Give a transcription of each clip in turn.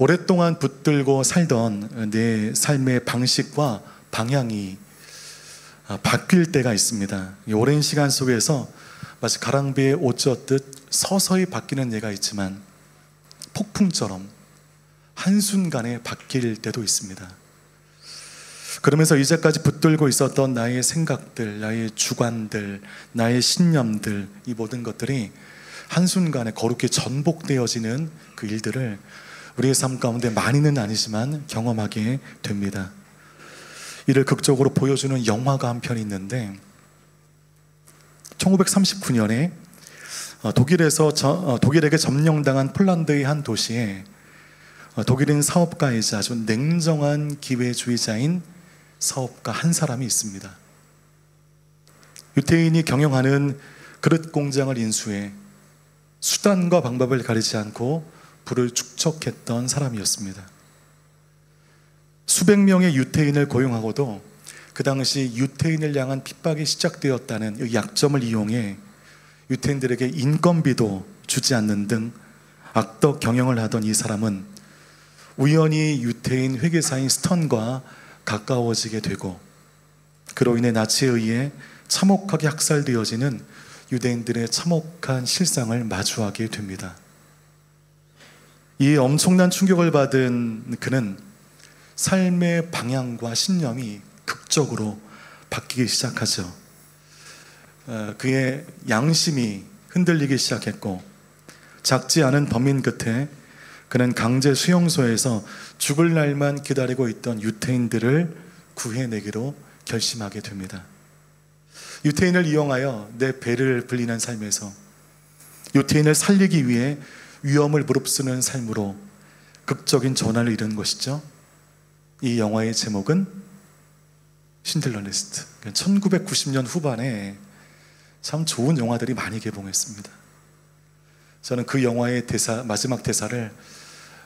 오랫동안 붙들고 살던 내 삶의 방식과 방향이 바뀔 때가 있습니다. 이 오랜 시간 속에서 마치 가랑비에 옷 젖듯 서서히 바뀌는 예가 있지만 폭풍처럼 한순간에 바뀔 때도 있습니다. 그러면서 이제까지 붙들고 있었던 나의 생각들, 나의 주관들, 나의 신념들, 이 모든 것들이 한순간에 거룩히 전복되어지는 그 일들을 우리의 삶 가운데 많이는 아니지만 경험하게 됩니다. 이를 극적으로 보여주는 영화가 한 편 있는데 1939년에 독일에게 점령당한 폴란드의 한 도시에 독일인 사업가이자 아주 냉정한 기회주의자인 사업가 한 사람이 있습니다. 유태인이 경영하는 그릇 공장을 인수해 수단과 방법을 가리지 않고 부를 축적했던 사람이었습니다. 수백 명의 유태인을 고용하고도 그 당시 유태인을 향한 핍박이 시작되었다는 이 약점을 이용해 유태인들에게 인건비도 주지 않는 등 악덕 경영을 하던 이 사람은 우연히 유태인 회계사인 스턴과 가까워지게 되고 그로 인해 나치에 의해 참혹하게 학살되어지는 유대인들의 참혹한 실상을 마주하게 됩니다. 이 엄청난 충격을 받은 그는 삶의 방향과 신념이 극적으로 바뀌기 시작하죠. 그의 양심이 흔들리기 시작했고 작지 않은 범인 끝에 그는 강제 수용소에서 죽을 날만 기다리고 있던 유태인들을 구해내기로 결심하게 됩니다. 유태인을 이용하여 내 배를 불리는 삶에서 유태인을 살리기 위해 위험을 무릅쓰는 삶으로 극적인 전환을 이룬 것이죠. 이 영화의 제목은 신들러 리스트. 1990년 후반에 참 좋은 영화들이 많이 개봉했습니다. 저는 그 영화의 마지막 대사를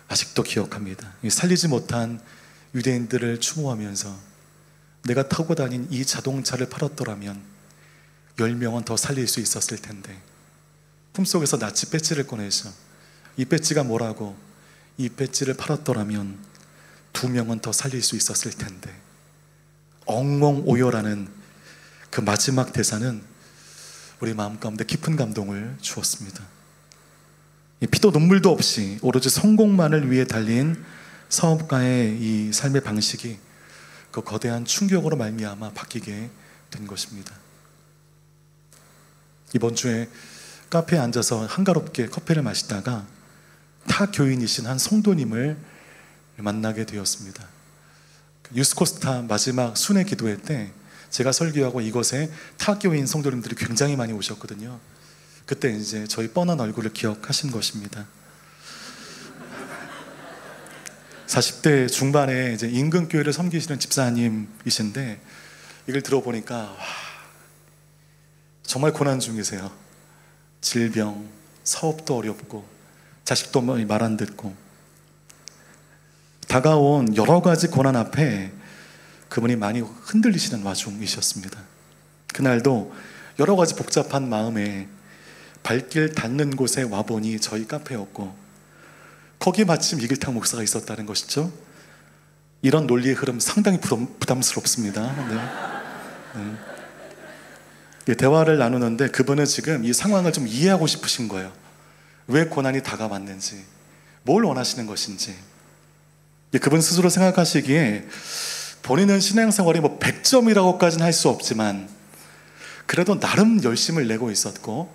아직도 기억합니다. 살리지 못한 유대인들을 추모하면서 내가 타고 다닌 이 자동차를 팔았더라면 10명은 더 살릴 수 있었을 텐데, 품속에서 나치 배지를 꺼내서 이 배지가 뭐라고, 이 배지를 팔았더라면 2명은 더 살릴 수 있었을 텐데, 엉엉오열하는 그 마지막 대사는 우리 마음 가운데 깊은 감동을 주었습니다. 피도 눈물도 없이 오로지 성공만을 위해 달린 사업가의 이 삶의 방식이 그 거대한 충격으로 말미암아 바뀌게 된 것입니다. 이번 주에 카페에 앉아서 한가롭게 커피를 마시다가 타 교인이신 한 성도님을 만나게 되었습니다. 유스코스타 마지막 순회 기도회 때 제가 설교하고 이곳에 타 교인 성도님들이 굉장히 많이 오셨거든요. 그때 이제 저희 뻔한 얼굴을 기억하신 것입니다. 40대 중반에 이제 인근교회를 섬기시는 집사님이신데 이걸 들어보니까 와, 정말 고난 중이세요. 질병, 사업도 어렵고 자식도 말 안 듣고 다가온 여러 가지 고난 앞에 그분이 많이 흔들리시는 와중이셨습니다. 그날도 여러 가지 복잡한 마음에 발길 닿는 곳에 와보니 저희 카페였고 거기에 마침 이길탁 목사가 있었다는 것이죠. 이런 논리의 흐름 상당히 부담스럽습니다. 네. 대화를 나누는데 그분은 지금 이 상황을 좀 이해하고 싶으신 거예요. 왜 고난이 다가왔는지, 뭘 원하시는 것인지. 그분 스스로 생각하시기에 본인은 신앙생활이 100점이라고까지는 할 수 없지만 그래도 나름 열심을 내고 있었고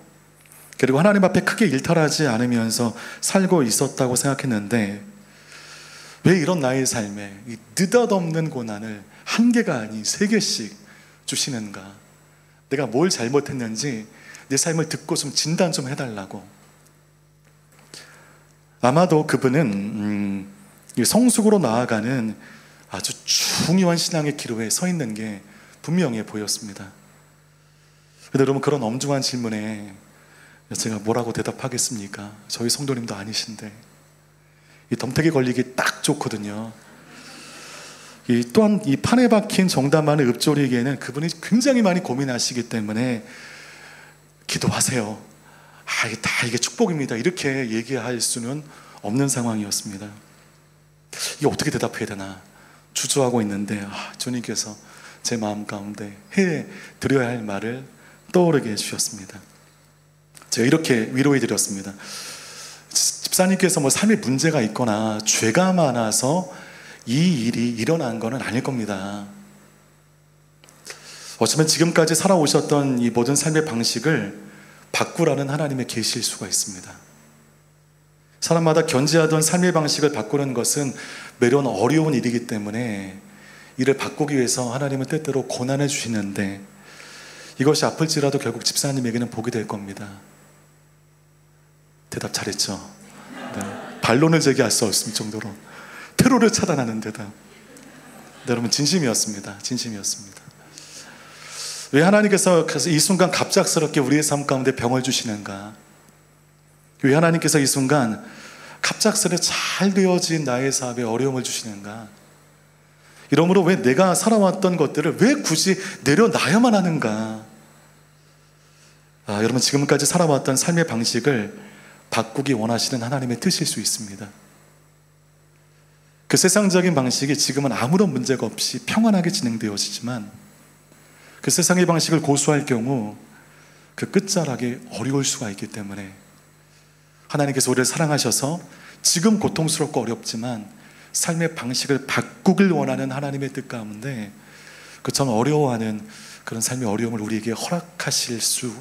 그리고 하나님 앞에 크게 일탈하지 않으면서 살고 있었다고 생각했는데 왜 이런 나의 삶에 이 느닷없는 고난을 한 개가 아닌 3개씩 주시는가? 내가 뭘 잘못했는지 내 삶을 듣고 좀 진단 좀 해달라고. 아마도 그분은 성숙으로 나아가는 아주 중요한 신앙의 기로에 서 있는 게 분명해 보였습니다. 그런데 여러분, 그런 엄중한 질문에 제가 뭐라고 대답하겠습니까? 저희 성도님도 아니신데 이 덤태기 걸리기 딱 좋거든요. 또한 이 판에 박힌 정답만을 읊조리기에는 그분이 굉장히 많이 고민하시기 때문에 기도하세요. 다 이게 축복입니다. 이렇게 얘기할 수는 없는 상황이었습니다. 이게 어떻게 대답해야 되나 주저하고 있는데 주님께서 제 마음 가운데 해 드려야 할 말을 떠오르게 해주셨습니다. 제가 이렇게 위로해 드렸습니다. 집사님께서 뭐 삶에 문제가 있거나 죄가 많아서 이 일이 일어난 거는 아닐 겁니다. 어쩌면 지금까지 살아오셨던 이 모든 삶의 방식을 바꾸라는 하나님의 계시일 수가 있습니다. 사람마다 견지하던 삶의 방식을 바꾸는 것은 매번 어려운 일이기 때문에 이를 바꾸기 위해서 하나님은 때때로 고난을 주시는데, 이것이 아플지라도 결국 집사님에게는 복이 될 겁니다. 대답 잘했죠? 네. 반론을 제기할 수 없을 정도로 테러를 차단하는 대답. 네, 여러분 진심이었습니다. 진심이었습니다. 왜 하나님께서 이 순간 갑작스럽게 우리의 삶 가운데 병을 주시는가? 왜 하나님께서 이 순간 갑작스레 잘 되어진 나의 삶에 어려움을 주시는가? 이러므로 왜 내가 살아왔던 것들을 왜 굳이 내려놔야만 하는가? 여러분 지금까지 살아왔던 삶의 방식을 바꾸기 원하시는 하나님의 뜻일 수 있습니다. 그 세상적인 방식이 지금은 아무런 문제가 없이 평안하게 진행되어지지만, 그 세상의 방식을 고수할 경우 그 끝자락이 어려울 수가 있기 때문에 하나님께서 우리를 사랑하셔서 지금 고통스럽고 어렵지만 삶의 방식을 바꾸길 원하는 하나님의 뜻 가운데 그 참 어려워하는 그런 삶의 어려움을 우리에게 허락하실 수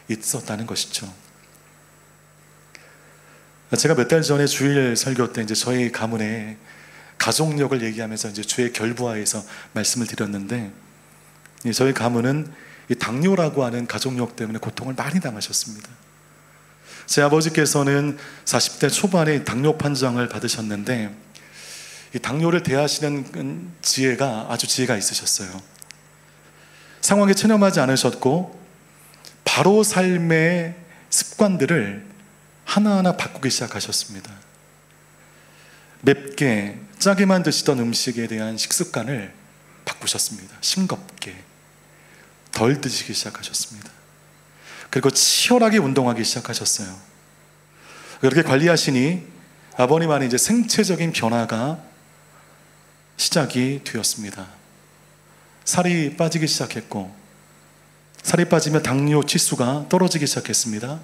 있었다는 것이죠. 제가 몇 달 전에 주일 설교 때 이제 저희 가문의 가족력을 얘기하면서 이제 주의 결부하에서 말씀을 드렸는데, 저희 가문은 이 당뇨라고 하는 가족력 때문에 고통을 많이 당하셨습니다. 제 아버지께서는 40대 초반에 당뇨 판정을 받으셨는데, 이 당뇨를 대하시는 아주 지혜가 있으셨어요. 상황에 체념하지 않으셨고 바로 삶의 습관들을 하나하나 바꾸기 시작하셨습니다. 맵게 짜게만 드시던 음식에 대한 식습관을 바꾸셨습니다. 싱겁게 덜 드시기 시작하셨습니다. 그리고 치열하게 운동하기 시작하셨어요. 그렇게 관리하시니 아버님 안에 이제 생체적인 변화가 시작이 되었습니다. 살이 빠지기 시작했고, 살이 빠지면 당뇨 치수가 떨어지기 시작했습니다.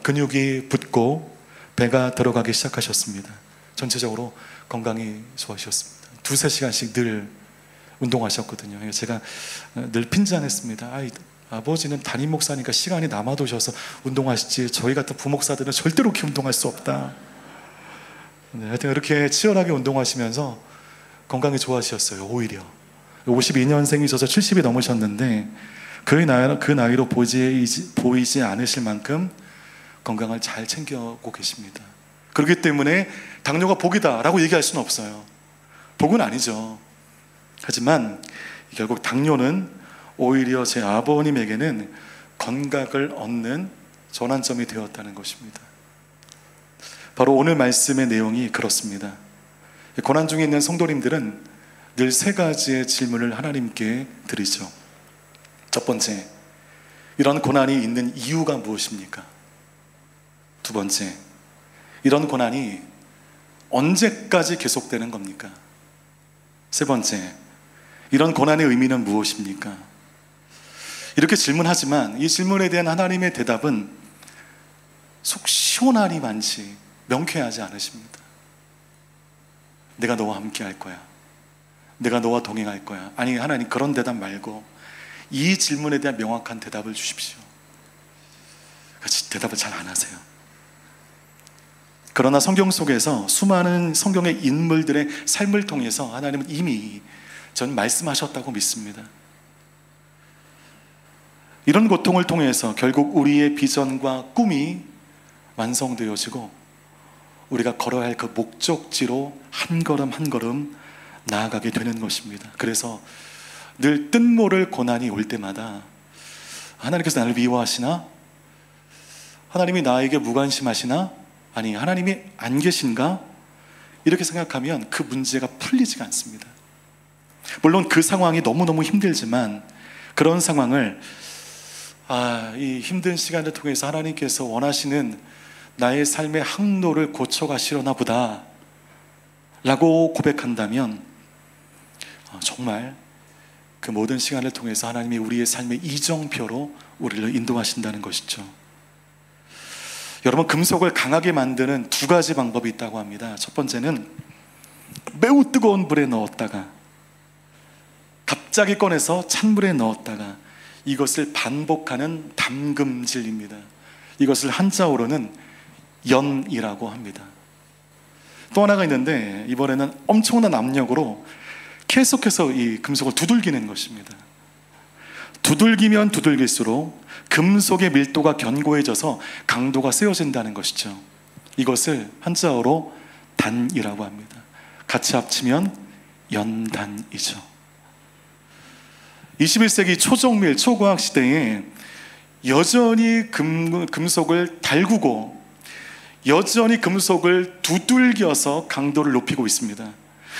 근육이 붙고 배가 들어가기 시작하셨습니다. 전체적으로 건강이 좋아지셨습니다. 2-3시간씩 늘 운동하셨거든요. 제가 늘 핀잔했습니다. 아버지는 담임 목사니까 시간이 남아도셔서 운동하시지 저희 같은 부목사들은 절대로 그렇게 운동할 수 없다. 네, 하여튼 그렇게 치열하게 운동하시면서 건강이 좋아지셨어요. 오히려 52년생이셔서 70이 넘으셨는데 그 나이로 보이지 않으실 만큼 건강을 잘 챙겨고 계십니다. 그렇기 때문에 당뇨가 복이다 라고 얘기할 수는 없어요. 복은 아니죠. 하지만 결국 당뇨는 오히려 제 아버님에게는 건강을 얻는 전환점이 되었다는 것입니다. 바로 오늘 말씀의 내용이 그렇습니다. 고난 중에 있는 성도님들은 늘 3가지의 질문을 하나님께 드리죠. 첫 번째, 이런 고난이 있는 이유가 무엇입니까? 두 번째, 이런 고난이 언제까지 계속되는 겁니까? 세 번째, 이런 고난의 의미는 무엇입니까? 이렇게 질문하지만 이 질문에 대한 하나님의 대답은 속 시원하니 많지 명쾌하지 않으십니다. 내가 너와 함께 할 거야. 내가 너와 동행할 거야. 아니, 하나님 그런 대답 말고 이 질문에 대한 명확한 대답을 주십시오. 같이 대답을 잘 안 하세요. 그러나 성경 속에서 수많은 성경의 인물들의 삶을 통해서 하나님은 이미 전 말씀하셨다고 믿습니다. 이런 고통을 통해서 결국 우리의 비전과 꿈이 완성되어지고 우리가 걸어야 할 그 목적지로 한 걸음 한 걸음 나아가게 되는 것입니다. 그래서 늘 뜻모를 고난이 올 때마다 하나님께서 나를 미워하시나? 하나님이 나에게 무관심하시나? 아니, 하나님이 안 계신가? 이렇게 생각하면 그 문제가 풀리지가 않습니다. 물론 그 상황이 너무너무 힘들지만 그런 상황을 이 힘든 시간을 통해서 하나님께서 원하시는 나의 삶의 항로를 고쳐가시려나 보다 라고 고백한다면 정말 그 모든 시간을 통해서 하나님이 우리의 삶의 이정표로 우리를 인도하신다는 것이죠. 여러분, 금속을 강하게 만드는 두 가지 방법이 있다고 합니다. 첫 번째는 매우 뜨거운 물에 넣었다가 갑자기 꺼내서 찬물에 넣었다가 이것을 반복하는 담금질입니다. 이것을 한자어로는 연이라고 합니다. 또 하나가 있는데 이번에는 엄청난 압력으로 계속해서 이 금속을 두들기는 것입니다. 두들기면 두들길수록 금속의 밀도가 견고해져서 강도가 세워진다는 것이죠. 이것을 한자어로 단이라고 합니다. 같이 합치면 연단이죠. 21세기 초정밀 초과학 시대에 여전히 금속을 달구고 여전히 금속을 두들겨서 강도를 높이고 있습니다.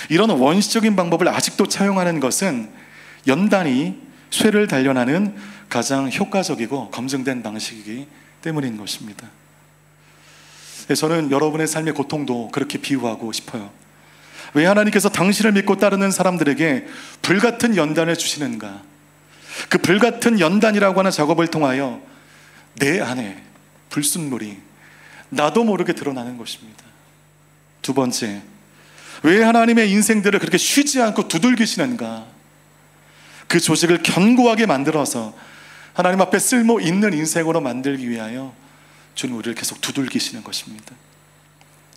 이런 원시적인 방법을 아직도 차용하는 것은 연단이 쇠를 단련하는 가장 효과적이고 검증된 방식이기 때문인 것입니다. 저는 여러분의 삶의 고통도 그렇게 비유하고 싶어요. 왜 하나님께서 당신을 믿고 따르는 사람들에게 불같은 연단을 주시는가? 그 불같은 연단이라고 하는 작업을 통하여 내 안에 불순물이 나도 모르게 드러나는 것입니다. 두 번째, 왜 하나님의 인생들을 그렇게 쉬지 않고 두들기시는가? 그 조직을 견고하게 만들어서 하나님 앞에 쓸모 있는 인생으로 만들기 위하여 주는 우리를 계속 두들기시는 것입니다.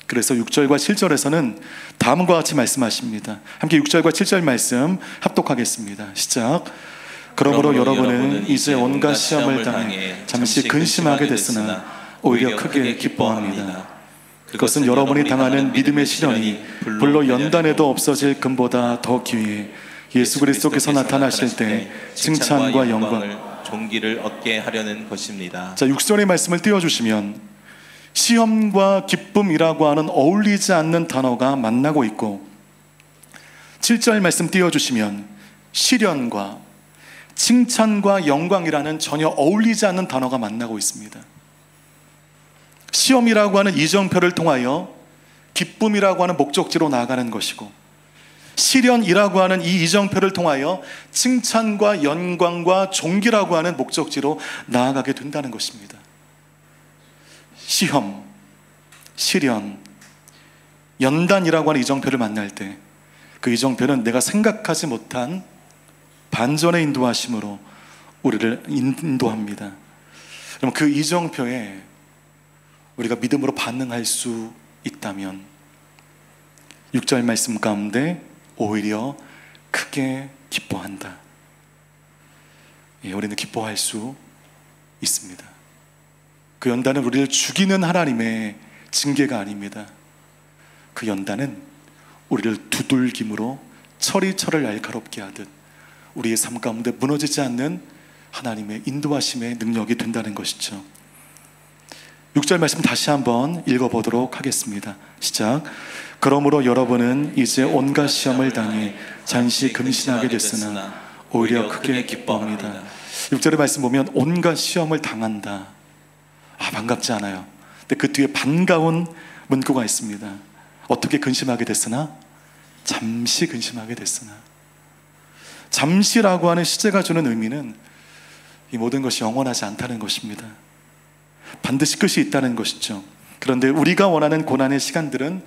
그래서 6절과 7절에서는 다음과 같이 말씀하십니다. 함께 6절과 7절 말씀 합독하겠습니다. 시작. 그러므로 여러분은 이제 온갖 시험을 당해 잠시 근심하게 됐으나 오히려 크게 기뻐합니다. 그것은 여러분이 당하는 믿음의 시련이 불로 연단에도 없어질 금보다 더 귀해 예수 그리스도께서 나타나실 때 칭찬과 영광을 존귀를 얻게 하려는 것입니다. 자, 6절의 말씀을 띄워주시면 시험과 기쁨이라고 하는 어울리지 않는 단어가 만나고 있고 7절 말씀 띄워주시면 시련과 칭찬과 영광이라는 전혀 어울리지 않는 단어가 만나고 있습니다. 시험이라고 하는 이정표를 통하여 기쁨이라고 하는 목적지로 나아가는 것이고 시련이라고 하는 이 이정표를 통하여 칭찬과 영광과 존귀라고 하는 목적지로 나아가게 된다는 것입니다. 시험, 시련, 연단이라고 하는 이정표를 만날 때 그 이정표는 내가 생각하지 못한 반전의 인도하심으로 우리를 인도합니다. 그럼 그 이정표에 우리가 믿음으로 반응할 수 있다면 6절 말씀 가운데 오히려 크게 기뻐한다. 우리는 기뻐할 수 있습니다. 그 연단은 우리를 죽이는 하나님의 징계가 아닙니다. 그 연단은 우리를 두들김으로 철이 철을 날카롭게 하듯 우리의 삶 가운데 무너지지 않는 하나님의 인도하심의 능력이 된다는 것이죠. 6절 말씀 다시 한번 읽어보도록 하겠습니다. 시작. 그러므로 여러분은 이제 온갖 시험을 당해 잠시 근심하게 됐으나 오히려 크게 기뻐합니다. 6절의 말씀 보면 온갖 시험을 당한다. 반갑지 않아요. 근데 그 뒤에 반가운 문구가 있습니다. 어떻게 근심하게 됐으나? 잠시 근심하게 됐으나. 잠시라고 하는 시제가 주는 의미는 이 모든 것이 영원하지 않다는 것입니다. 반드시 끝이 있다는 것이죠. 그런데 우리가 원하는 고난의 시간들은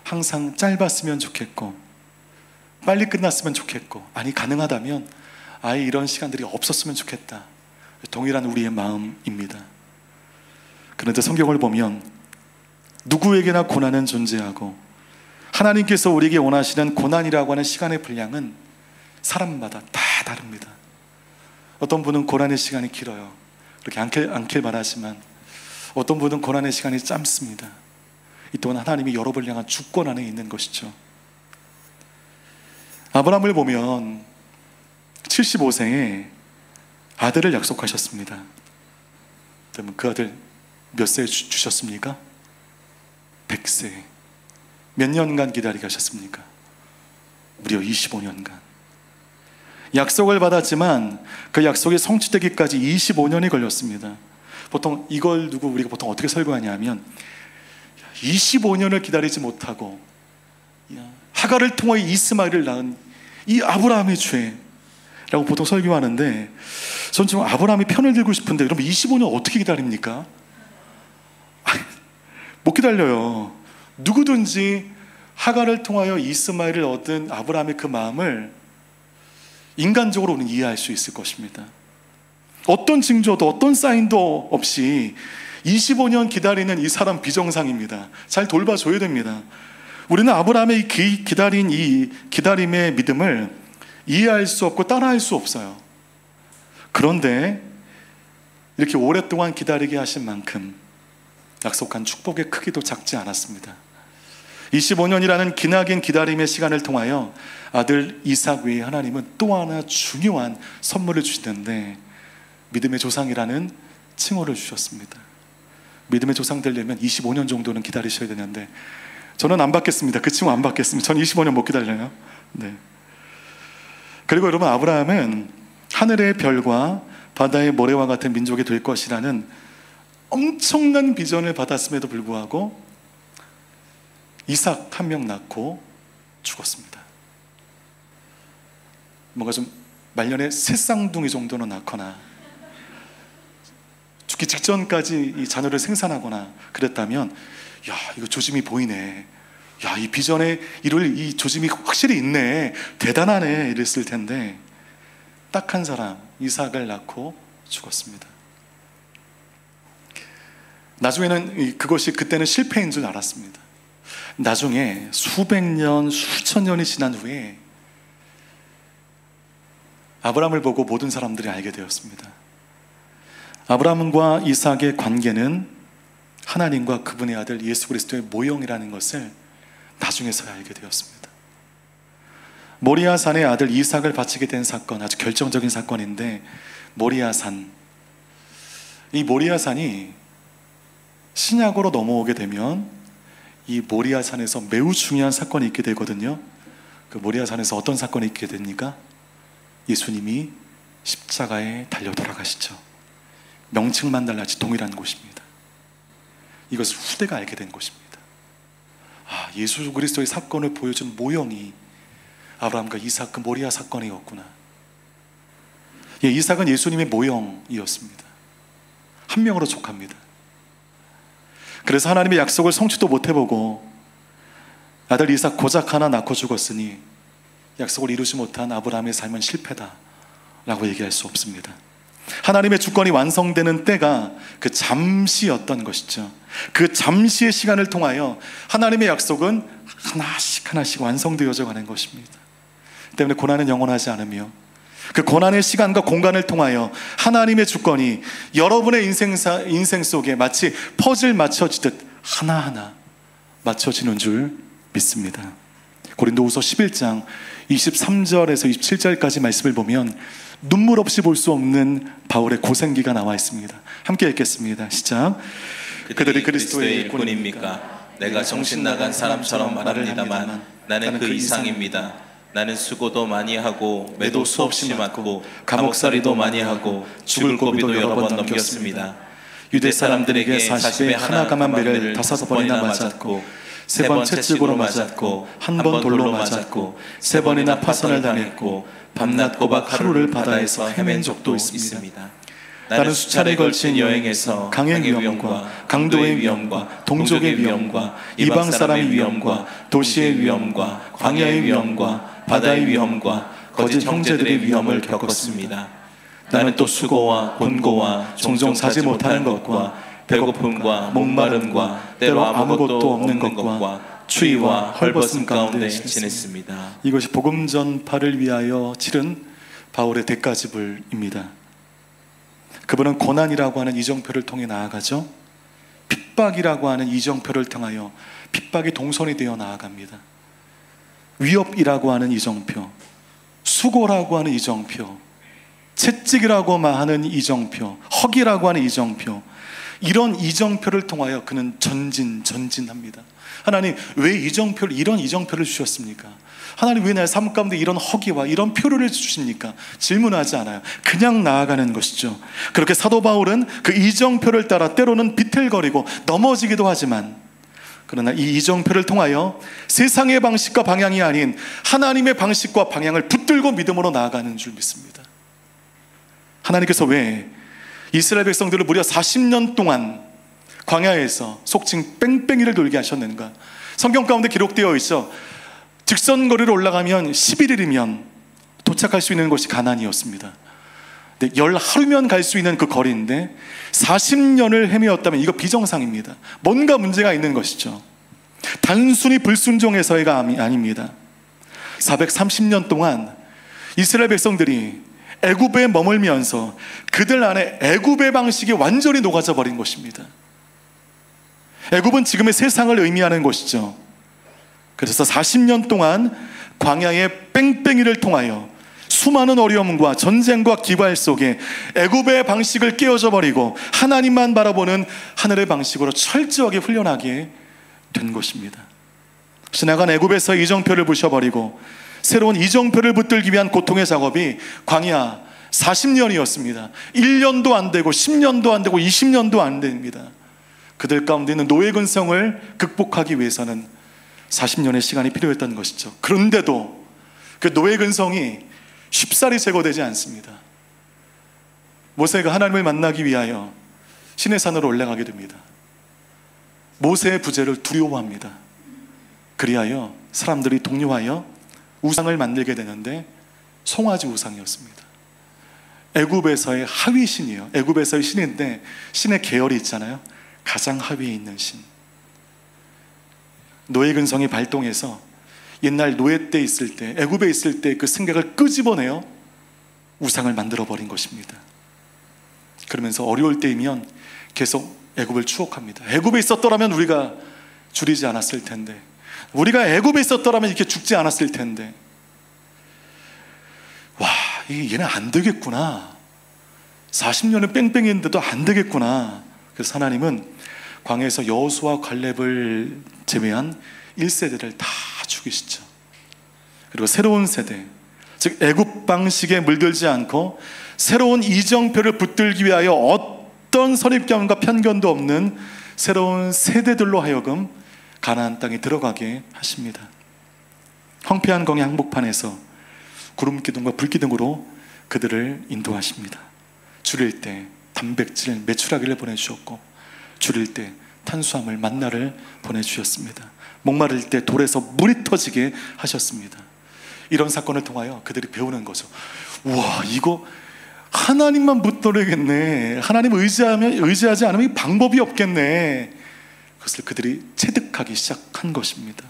항상 짧았으면 좋겠고 빨리 끝났으면 좋겠고 아니 가능하다면 아예 이런 시간들이 없었으면 좋겠다. 동일한 우리의 마음입니다. 그런데 성경을 보면 누구에게나 고난은 존재하고 하나님께서 우리에게 원하시는 고난이라고 하는 시간의 분량은 사람마다 다 다릅니다. 어떤 분은 고난의 시간이 길어요. 그렇게 않길 바라지만 어떤 분은 고난의 시간이 짧습니다. 이 또한 하나님이 여러분을 향한 주권 안에 있는 것이죠. 아브라함을 보면 75세에 아들을 약속하셨습니다. 그러면 그 아들 몇 세에 주셨습니까? 100세. 몇 년간 기다리게 하셨습니까? 무려 25년간. 약속을 받았지만 그 약속이 성취되기까지 25년이 걸렸습니다. 보통 이걸 우리가 보통 어떻게 설교하냐 하면 25년을 기다리지 못하고 하갈을 통하여 이스마엘을 낳은 이 아브라함의 죄라고 보통 설교하는데, 전 지금 아브라함이 편을 들고 싶은데 그럼 25년 어떻게 기다립니까? 못 기다려요. 누구든지 하갈을 통하여 이스마엘을 얻은 아브라함의 그 마음을 인간적으로는 이해할 수 있을 것입니다. 어떤 징조도 어떤 사인도 없이 25년 기다리는 이 사람 비정상입니다. 잘 돌봐줘야 됩니다. 우리는 아브라함의 기다린 이 기다림의 믿음을 이해할 수 없고 따라할 수 없어요. 그런데 이렇게 오랫동안 기다리게 하신 만큼 약속한 축복의 크기도 작지 않았습니다. 25년이라는 기나긴 기다림의 시간을 통하여 아들 이삭 외에 하나님은 또 하나 중요한 선물을 주시는데 믿음의 조상이라는 칭호를 주셨습니다. 믿음의 조상 되려면 25년 정도는 기다리셔야 되는데 저는 안 받겠습니다. 그 칭호 안 받겠습니다. 저는 25년 못 기다려요. 네. 그리고 여러분, 아브라함은 하늘의 별과 바다의 모래와 같은 민족이 될 것이라는 엄청난 비전을 받았음에도 불구하고 이삭 한 명 낳고 죽었습니다. 뭔가 좀 말년에 새 쌍둥이 정도는 낳거나 죽기 직전까지 이 자녀를 생산하거나 그랬다면, 야, 이거 조짐이 보이네, 야, 이 비전에 이룰 이 조짐이 확실히 있네, 대단하네 이랬을 텐데 딱 한 사람 이삭을 낳고 죽었습니다. 나중에는 그것이 그때는 실패인 줄 알았습니다. 나중에 수백 년, 수천 년이 지난 후에 아브라함을 보고 모든 사람들이 알게 되었습니다. 아브라함과 이삭의 관계는 하나님과 그분의 아들 예수 그리스도의 모형이라는 것을 나중에서야 알게 되었습니다. 모리아산의 아들 이삭을 바치게 된 사건, 아주 결정적인 사건인데, 모리아산, 이 모리아산이 신약으로 넘어오게 되면 이 모리아산에서 매우 중요한 사건이 있게 되거든요. 그 모리아산에서 어떤 사건이 있게 됩니까? 예수님이 십자가에 달려 돌아가시죠. 명칭만 달라지 동일한 곳입니다. 이것을 후대가 알게 된 곳입니다. 아, 예수 그리스도의 사건을 보여준 모형이 아브라함과 이삭 그 모리아 사건이었구나. 예, 이삭은 예수님의 모형이었습니다. 한 명으로 족합니다. 그래서 하나님의 약속을 성취도 못 해보고 아들 이삭 고작 하나 낳고 죽었으니 약속을 이루지 못한 아브라함의 삶은 실패다 라고 얘기할 수 없습니다. 하나님의 주권이 완성되는 때가 그 잠시였던 것이죠. 그 잠시의 시간을 통하여 하나님의 약속은 하나씩 하나씩 완성되어져 가는 것입니다. 때문에 고난은 영원하지 않으며 그 고난의 시간과 공간을 통하여 하나님의 주권이 여러분의 인생 속에 마치 퍼즐 맞춰지듯 하나하나 맞춰지는 줄 믿습니다. 고린도후서 11장 23절에서 27절까지 말씀을 보면 눈물 없이 볼 수 없는 바울의 고생기가 나와 있습니다. 함께 읽겠습니다. 시작. 그들이 그리스도의 일꾼입니까? 내가 정신 나간 사람처럼 말합니다만 나는 그 이상입니다. 나는 수고도 많이 하고 매도 수없이 맞고 감옥살이도 많이 하고 죽을 고비도 여러 번 넘겼습니다. 유대 사람들에게 40에 하나 감한 매를 5번이나 맞았고 3번 채찍으로 맞았고 1번 돌로 맞았고 3번이나 파선을 당했고 밤낮 꼬박 하루를 바다에서 헤맨 적도 있습니다. 나는 수차례 걸친 여행에서 강의 위험과 강도의 위험과 동족의 위험과 이방 사람의 위험과 도시의 위험과 광야의 위험과 바다의 위험과 거짓 형제들의 위험을 겪었습니다. 나는 또 수고와 곤고와 종종 자지 못하는 것과 배고픔과 목마름과 때로 아무것도 없는 것과 추위와 헐벗음 가운데 지냈습니다. 이것이 복음 전파를 위하여 치른 바울의 대가지불입니다. 그분은 고난이라고 하는 이정표를 통해 나아가죠. 핍박이라고 하는 이정표를 통하여 핍박이 동선이 되어 나아갑니다. 위협이라고 하는 이정표, 수고라고 하는 이정표, 채찍이라고 하는 이정표, 허기라고 하는 이정표, 이런 이정표를 통하여 그는 전진합니다. 하나님, 왜 이런 이정표를 주셨습니까? 하나님, 왜 나의 삶 가운데 이런 허기와 이런 표를 주십니까? 질문하지 않아요. 그냥 나아가는 것이죠. 그렇게 사도 바울은 그 이정표를 따라 때로는 비틀거리고 넘어지기도 하지만 그러나 이 이정표를 통하여 세상의 방식과 방향이 아닌 하나님의 방식과 방향을 붙들고 믿음으로 나아가는 줄 믿습니다. 하나님께서 왜 이스라엘 백성들을 무려 40년 동안 광야에서 속칭 뺑뺑이를 돌게 하셨는가? 성경 가운데 기록되어 있어 직선거리로 올라가면 11일이면 도착할 수 있는 곳이 가나안이었습니다. 10하루면 갈 수 있는 그 거리인데 40년을 헤매었다면 이거 비정상입니다. 뭔가 문제가 있는 것이죠. 단순히 불순종해서가 아닙니다. 430년 동안 이스라엘 백성들이 애굽에 머물면서 그들 안에 애굽의 방식이 완전히 녹아져 버린 것입니다. 애굽은 지금의 세상을 의미하는 곳이죠. 그래서 40년 동안 광야의 뺑뺑이를 통하여 수많은 어려움과 전쟁과 기발 속에 애굽의 방식을 깨어져 버리고 하나님만 바라보는 하늘의 방식으로 철저하게 훈련하게 된 것입니다. 지나간 애굽에서 이정표를 부셔버리고 새로운 이정표를 붙들기 위한 고통의 작업이 광야 40년이었습니다. 1년도 안 되고 10년도 안 되고 20년도 안 됩니다. 그들 가운데 있는 노예 근성을 극복하기 위해서는 40년의 시간이 필요했던 것이죠. 그런데도 그 노예 근성이 쉽사리 제거되지 않습니다. 모세가 하나님을 만나기 위하여 시내 산으로 올라가게 됩니다. 모세의 부재를 두려워합니다. 그리하여 사람들이 동요하여 우상을 만들게 되는데 송아지 우상이었습니다. 애굽에서의 하위 신이에요. 애굽에서의 신인데 신의 계열이 있잖아요. 가장 하위에 있는 신. 노예 근성이 발동해서 옛날 노예 때 있을 때, 애굽에 있을 때 그 승객을 끄집어내어 우상을 만들어 버린 것입니다. 그러면서 어려울 때이면 계속 애굽을 추억합니다. 애굽에 있었더라면 우리가 줄이지 않았을 텐데, 우리가 애굽에 있었더라면 이렇게 죽지 않았을 텐데, 와, 얘는 안 되겠구나. 40년을 뺑뺑이했는데도 안 되겠구나. 그래서 하나님은 광야에서 여호수아 갈렙을 제외한 1세대를 다 죽이시죠. 그리고 새로운 세대, 즉 애굽 방식에 물들지 않고 새로운 이정표를 붙들기 위하여 어떤 선입견과 편견도 없는 새로운 세대들로 하여금 가나안 땅에 들어가게 하십니다. 황폐한 광야 한복판에서 구름 기둥과 불 기둥으로 그들을 인도하십니다. 줄일 때 단백질, 메추라기를 보내주셨고, 줄일 때 탄수화물, 만나를 보내주셨습니다. 목마를 때 돌에서 물이 터지게 하셨습니다. 이런 사건을 통하여 그들이 배우는 거죠. 우와, 이거 하나님만 붙들어야겠네. 하나님 의지하지 않으면 방법이 없겠네. 그것을 그들이 체득하기 시작한 것입니다.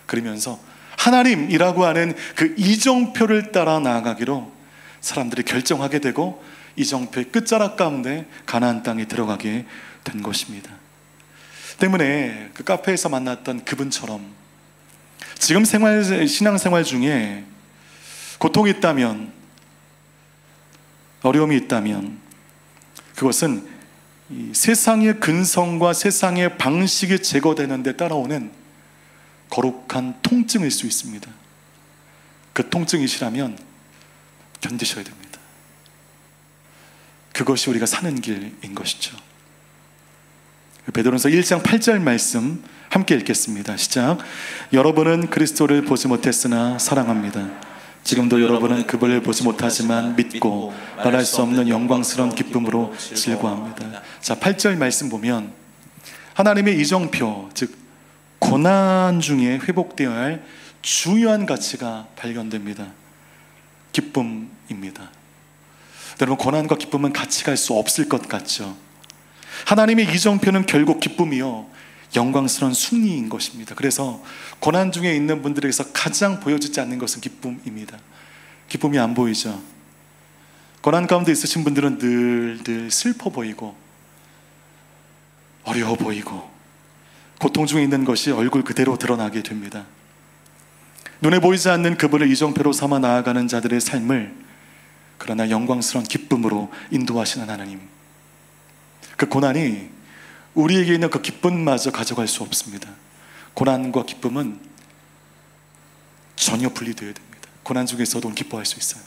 그러면서 하나님이라고 하는 그 이정표를 따라 나아가기로 사람들이 결정하게 되고 이정표의 끝자락 가운데 가나안 땅에 들어가게 된 것입니다. 때문에 그 카페에서 만났던 그분처럼 지금 신앙생활 중에 고통이 있다면, 어려움이 있다면 그것은 이 세상의 근성과 세상의 방식이 제거되는 데 따라오는 거룩한 통증일 수 있습니다. 그 통증이시라면 견디셔야 됩니다. 그것이 우리가 사는 길인 것이죠. 베드로전서 1장 8절 말씀 함께 읽겠습니다. 시작. 여러분은 그리스도를 보지 못했으나 사랑합니다. 지금도 여러분은 그분을 보지 못하지만 믿고 말할 수 없는 영광스러운 기쁨으로 즐거워합니다. 자, 8절 말씀 보면 하나님의 이정표, 즉 고난 중에 회복되어야 할 중요한 가치가 발견됩니다. 기쁨입니다. 여러분, 고난과 기쁨은 같이 갈 수 없을 것 같죠? 하나님의 이정표는 결국 기쁨이요 영광스러운 승리인 것입니다. 그래서 고난 중에 있는 분들에게서 가장 보여지지 않는 것은 기쁨입니다. 기쁨이 안 보이죠. 고난 가운데 있으신 분들은 늘 슬퍼 보이고 어려워 보이고 고통 중에 있는 것이 얼굴 그대로 드러나게 됩니다. 눈에 보이지 않는 그분을 이정표로 삼아 나아가는 자들의 삶을 그러나 영광스러운 기쁨으로 인도하시는 하나님, 그 고난이 우리에게 있는 그 기쁨마저 가져갈 수 없습니다. 고난과 기쁨은 전혀 분리되어야 됩니다. 고난 중에서도 기뻐할 수 있어요.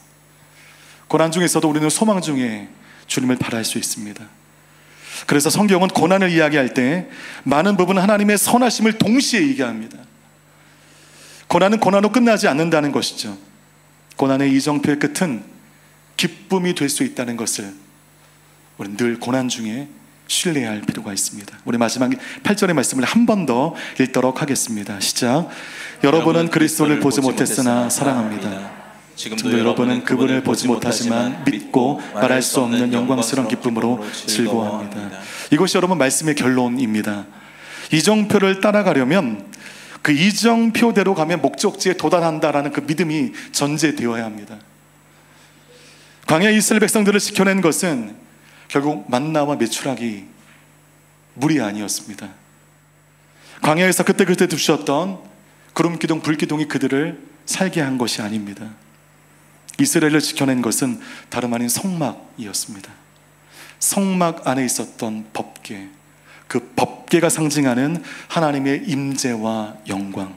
고난 중에서도 우리는 소망 중에 주님을 바라할 수 있습니다. 그래서 성경은 고난을 이야기할 때 많은 부분 하나님의 선하심을 동시에 얘기합니다. 고난은 고난으로 끝나지 않는다는 것이죠. 고난의 이정표의 끝은 기쁨이 될 수 있다는 것을 우리는 늘 고난 중에 신뢰해야 할 필요가 있습니다. 우리 마지막 8절의 말씀을 한 번 더 읽도록 하겠습니다. 시작. 여러분은 그리스도를 보지 못했으나 사랑합니다. 지금도 여러분은 그분을 보지 못하지만 믿고 말할 수 없는 영광스러운 기쁨으로 즐거워합니다. 이것이 여러분 말씀의 결론입니다. 이정표를 따라가려면 그 이정표대로 가면 목적지에 도달한다라는 그 믿음이 전제되어야 합니다. 광야 이스라엘 백성들을 지켜낸 것은 결국 만나와 메추라기 물이 아니었습니다. 광야에서 그때 두셨던 구름 기둥 불 기둥이 그들을 살게 한 것이 아닙니다. 이스라엘을 지켜낸 것은 다름 아닌 성막이었습니다. 성막 안에 있었던 법궤, 그 법궤가 상징하는 하나님의 임재와 영광,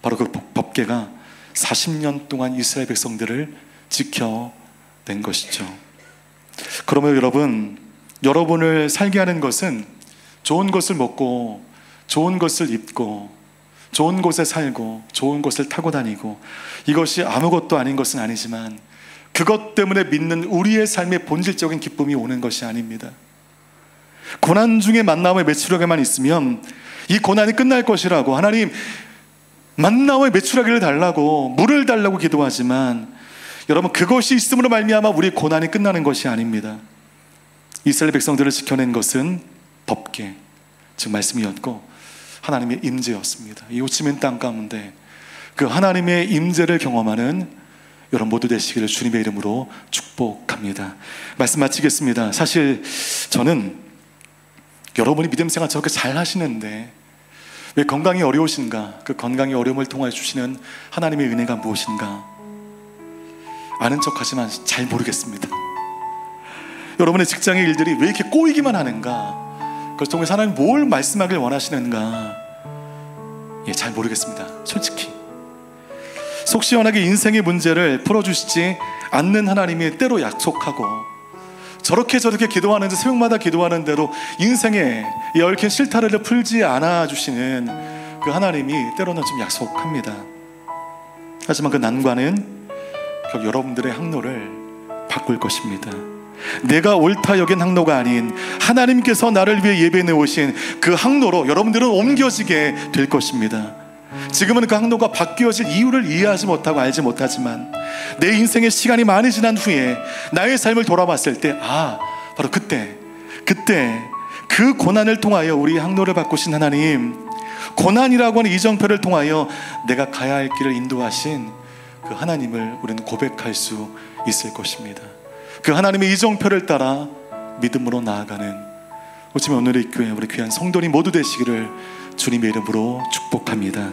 바로 그 법궤가 40년 동안 이스라엘 백성들을 지켜낸 것이죠. 그러면 여러분을 살게 하는 것은 좋은 것을 먹고 좋은 것을 입고 좋은 곳에 살고 좋은 곳을 타고 다니고 이것이 아무것도 아닌 것은 아니지만 그것 때문에 믿는 우리의 삶의 본질적인 기쁨이 오는 것이 아닙니다. 고난 중에 만나와 메추라기만 있으면 이 고난이 끝날 것이라고 하나님 만나와 메추라기를 달라고 물을 달라고 기도하지만 여러분 그것이 있음으로 말미암아 우리 고난이 끝나는 것이 아닙니다. 이스라엘 백성들을 지켜낸 것은 법궤 즉 말씀이었고 하나님의 임재였습니다. 이 오치민 땅 가운데 그 하나님의 임재를 경험하는 여러분 모두 되시기를 주님의 이름으로 축복합니다. 말씀 마치겠습니다. 사실 저는 여러분이 믿음 생활 저렇게 잘 하시는데 왜 건강이 어려우신가? 그 건강의 어려움을 통하여 주시는 하나님의 은혜가 무엇인가? 아는 척하지만 잘 모르겠습니다. 여러분의 직장의 일들이 왜 이렇게 꼬이기만 하는가? 그걸 통해서 하나님 뭘 말씀하길 원하시는가? 잘 모르겠습니다. 솔직히 속 시원하게 인생의 문제를 풀어주시지 않는 하나님이 때로 약속하고 저렇게 기도하는데 새벽마다 기도하는 대로 인생의 이 얽힌 실타래를 풀지 않아 주시는 그 하나님이 때로는 좀 약속합니다. 하지만 그 난관은 결국 여러분들의 항로를 바꿀 것입니다. 내가 옳다 여긴 항로가 아닌 하나님께서 나를 위해 예배해 놓으신 그 항로로 여러분들은 옮겨지게 될 것입니다. 지금은 그 항로가 바뀌어질 이유를 이해하지 못하고 알지 못하지만 내 인생의 시간이 많이 지난 후에 나의 삶을 돌아봤을 때 바로 그때 그 고난을 통하여 우리 항로를 바꾸신 하나님, 고난이라고 하는 이정표를 통하여 내가 가야 할 길을 인도하신 그 하나님을 우리는 고백할 수 있을 것입니다. 그 하나님의 이정표를 따라 믿음으로 나아가는 오늘의 교회 우리 귀한 성도님 모두 되시기를 주님의 이름으로 축복합니다.